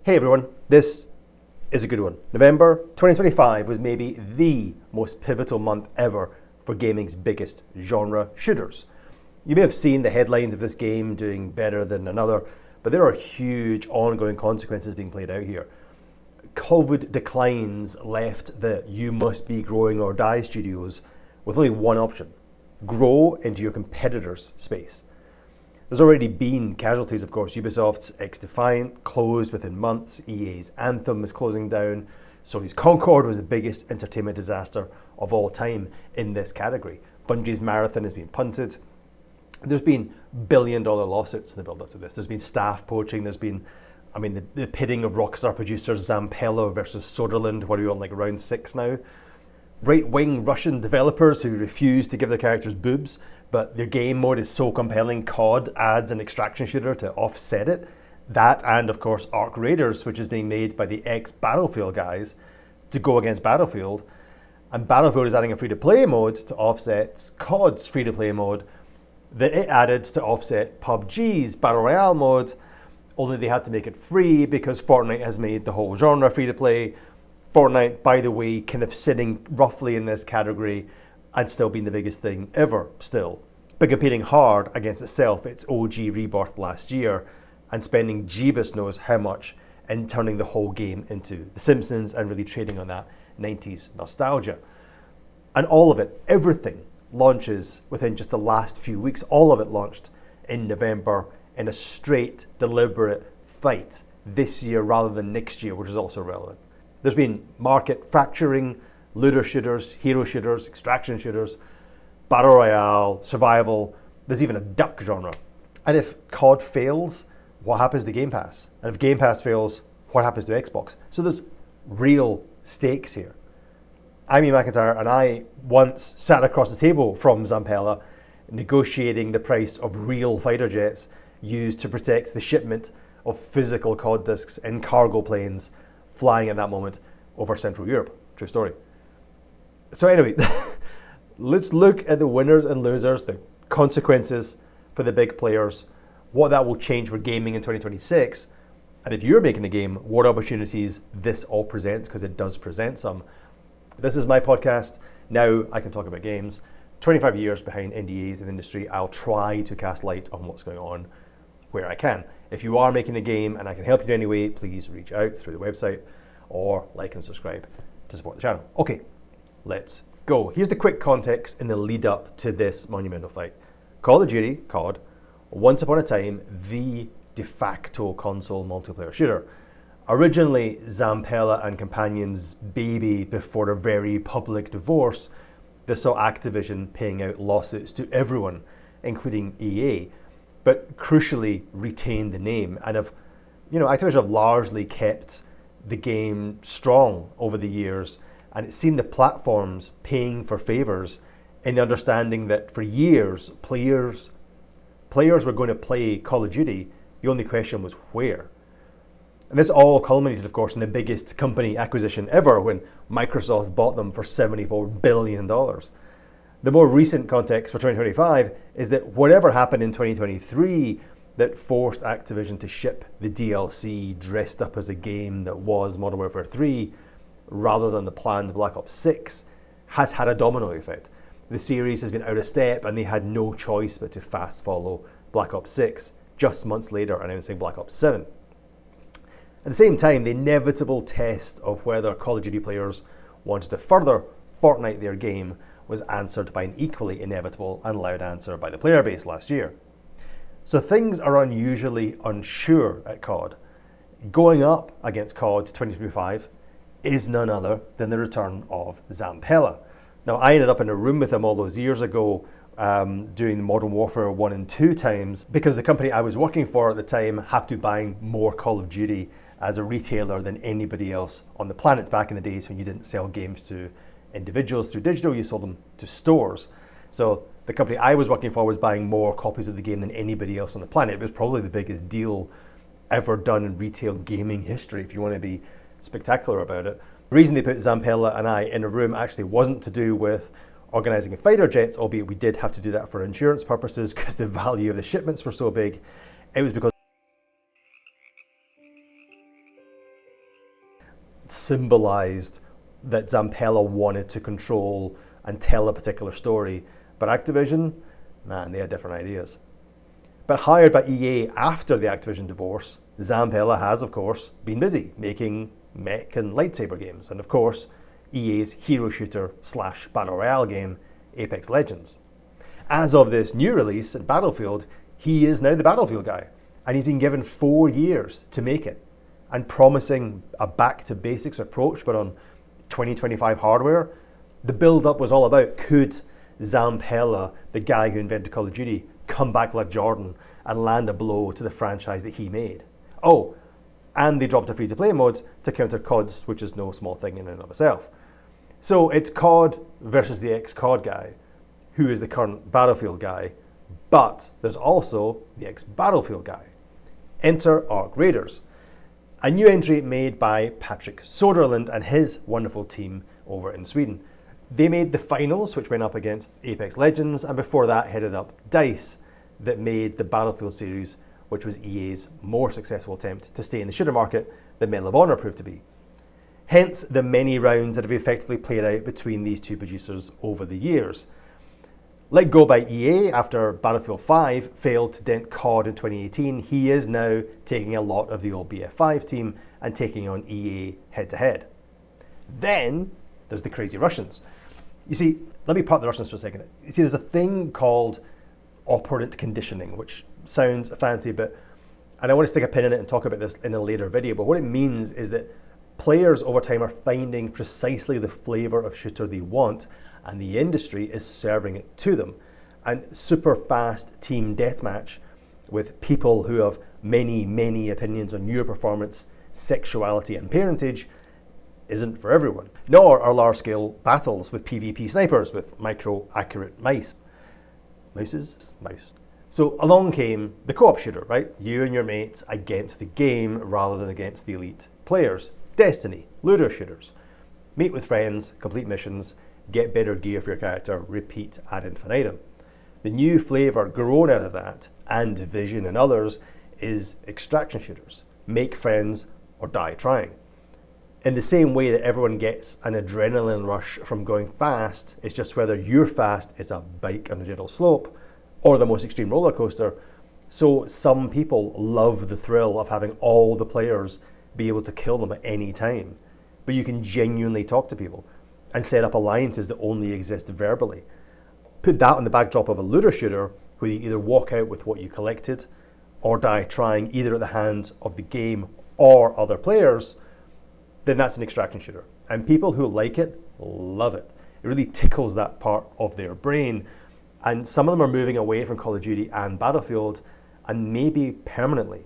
Hey everyone, this is a good one. November 2025 was maybe the most pivotal month ever for gaming's biggest genre, shooters. You may have seen the headlines of this game doing better than another, but there are huge ongoing consequences being played out here. COVID declines left the you must be growing or die studios with only one option: grow into your competitors' space. There's already been casualties, of course. Ubisoft's X-Defiant closed within months. EA's Anthem is closing down. Sony's Concord was the biggest entertainment disaster of all time in this category. Bungie's Marathon has been punted. There's been billion-dollar lawsuits in the build-up to this. There's been staff poaching. There's been, the pitting of Rockstar producers, Zampella versus Soderland. What are we on, like round 6 now? Right-wing Russian developers who refuse to give their characters boobs, but their game mode is so compelling, COD adds an extraction shooter to offset it. That, and of course Arc Raiders, which is being made by the ex-Battlefield guys to go against Battlefield. And Battlefield is adding a free-to-play mode to offset COD's free-to-play mode that it added to offset PUBG's Battle Royale mode, only they had to make it free because Fortnite has made the whole genre free-to-play. Fortnite, by the way, kind of sitting roughly in this category and still being the biggest thing ever still, but competing hard against itself, its OG rebirth last year, and spending Jeebus knows how much in turning the whole game into The Simpsons and really trading on that 90s nostalgia. And all of it, everything, launches within just the last few weeks. All of it launched in November in a straight, deliberate fight this year rather than next year, which is also relevant. There's been market fracturing, looter shooters, hero shooters, extraction shooters, battle royale, survival. There's even a duck genre. And if COD fails, what happens to Game Pass? And if Game Pass fails, what happens to Xbox? So there's real stakes here. Amy McIntyre and I once sat across the table from Zampella negotiating the price of real fighter jets used to protect the shipment of physical COD discs in cargo planes flying at that moment over Central Europe. True story. So anyway, let's look at the winners and losers, the consequences for the big players, what that will change for gaming in 2026, and if you're making a game, what opportunities this all presents, because it does present some. This is my podcast. Now I can talk about games. 25 years behind NDAs in the industry, I'll try to cast light on what's going on where I can. If you are making a game and I can help you in any way, please reach out through the website or like and subscribe to support the channel. Okay, let's go. Here's the quick context in the lead up to this monumental fight. Call of Duty, COD, once upon a time, the de facto console multiplayer shooter. Originally Zampella and Companion's baby before a very public divorce, this saw Activision paying out lawsuits to everyone, including EA, but crucially retained the name and Activision have largely kept the game strong over the years, and it's seen the platforms paying for favors in the understanding that for years players were going to play Call of Duty. The only question was where. And this all culminated, of course, in the biggest company acquisition ever when Microsoft bought them for $74 billion. The more recent context for 2025 is that whatever happened in 2023 that forced Activision to ship the DLC dressed up as a game that was Modern Warfare 3 rather than the planned Black Ops 6 has had a domino effect. The series has been out of step and they had no choice but to fast follow Black Ops 6, just months later announcing Black Ops 7. At the same time, the inevitable test of whether Call of Duty players wanted to further Fortnite their game was answered by an equally inevitable and loud answer by the player base last year. So things are unusually unsure at COD. Going up against COD 2025 is none other than the return of Zampella. Now, I ended up in a room with him all those years ago doing Modern Warfare 1 and 2 times because the company I was working for at the time happened to be buying more Call of Duty as a retailer than anybody else on the planet back in the days when you didn't sell games to individuals through digital, you sold them to stores. So the company I was working for was buying more copies of the game than anybody else on the planet. It was probably the biggest deal ever done in retail gaming history, if you want to be spectacular about it. The reason they put Zampella and I in a room actually wasn't to do with organising fighter jets, albeit we did have to do that for insurance purposes because the value of the shipments were so big. It was because symbolized that Zampella wanted to control and tell a particular story. But Activision, man, they had different ideas. But hired by EA after the Activision divorce, Zampella has, of course, been busy making mech and lightsaber games, and of course, EA's hero shooter / battle royale game, Apex Legends. As of this new release at Battlefield, he is now the Battlefield guy, and he's been given 4 years to make it, and promising a back-to-basics approach, but on 2025 hardware. The build-up was all about, could Zampella, the guy who invented Call of Duty, come back like Jordan and land a blow to the franchise that he made? Oh, and they dropped a free-to-play mode to counter CODs, which is no small thing in and of itself. So it's COD versus the ex-COD guy, who is the current Battlefield guy, but there's also the ex-Battlefield guy. Enter Arc Raiders, a new entry made by Patrick Soderlund and his wonderful team over in Sweden. They made the finals, which went up against Apex Legends, and before that headed up DICE, that made the Battlefield series, which was EA's more successful attempt to stay in the shooter market than Medal of Honor proved to be. Hence the many rounds that have effectively played out between these two producers over the years. Let go by EA after Battlefield 5 failed to dent COD in 2018, he is now taking a lot of the old BF5 team and taking on EA head-to-head. Then there's the crazy Russians. You see, let me park the Russians for a second. You see, there's a thing called operant conditioning, which sounds fancy, and I want to stick a pin in it and talk about this in a later video, but what it means is that players over time are finding precisely the flavor of shooter they want, and the industry is serving it to them. And super fast team deathmatch with people who have many opinions on your performance, sexuality, and parentage isn't for everyone. Nor are large-scale battles with PvP snipers with micro-accurate mice. Mouses? Mouse. So along came the co-op shooter, right? You and your mates against the game rather than against the elite players. Destiny, looter shooters. Meet with friends, complete missions, get better gear for your character, repeat ad infinitum. The new flavour grown out of that, and Division and others, is extraction shooters. Make friends or die trying. In the same way that everyone gets an adrenaline rush from going fast, it's just whether your fast is a bike on a gentle slope or the most extreme roller coaster. So some people love the thrill of having all the players be able to kill them at any time. But you can genuinely talk to people and set up alliances that only exist verbally. Put that on the backdrop of a looter shooter where you either walk out with what you collected or die trying either at the hands of the game or other players, then that's an extraction shooter. And people who like it love it. It really tickles that part of their brain. And some of them are moving away from Call of Duty and Battlefield, and maybe permanently.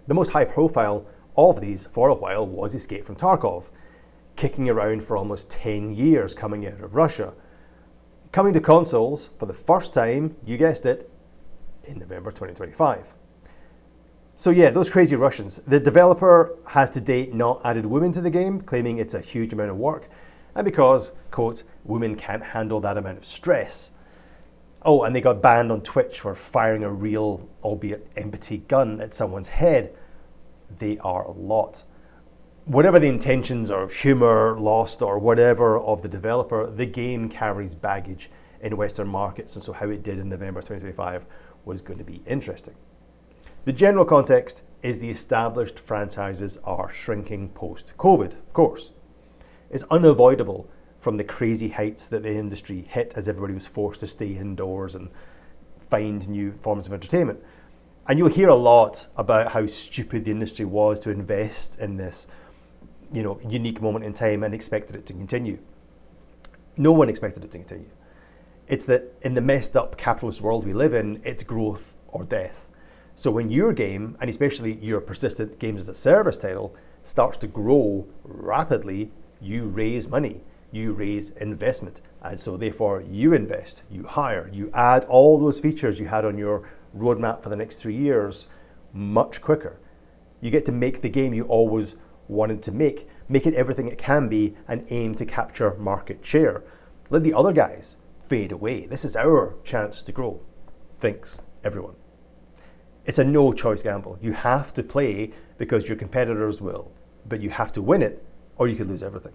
The most high profile of these for a while was Escape from Tarkov, kicking around for almost 10 years coming out of Russia. Coming to consoles for the first time, you guessed it, in November 2025. So yeah, those crazy Russians. The developer has to date not added women to the game, claiming it's a huge amount of work, and because, quote, women can't handle that amount of stress. Oh, and they got banned on Twitch for firing a real, albeit empty gun at someone's head. They are a lot. Whatever the intentions or humor lost or whatever of the developer, the game carries baggage in Western markets, and so how it did in November 2025 was going to be interesting. The general context is the established franchises are shrinking post-COVID, of course. It's unavoidable from the crazy heights that the industry hit as everybody was forced to stay indoors and find new forms of entertainment. And you'll hear a lot about how stupid the industry was to invest in this unique moment in time and expected it to continue. No one expected it to continue. It's that in the messed up capitalist world we live in, it's growth or death. So when your game, and especially your persistent games as a service title, starts to grow rapidly, you raise money, you raise investment. And so therefore you invest, you hire, you add all those features you had on your roadmap for the next 3 years much quicker. You get to make the game you always wanted to make it everything it can be, and aim to capture market share. Let the other guys fade away. This is our chance to grow, thinks everyone. It's a no choice gamble. You have to play because your competitors will, but you have to win it or you could lose everything.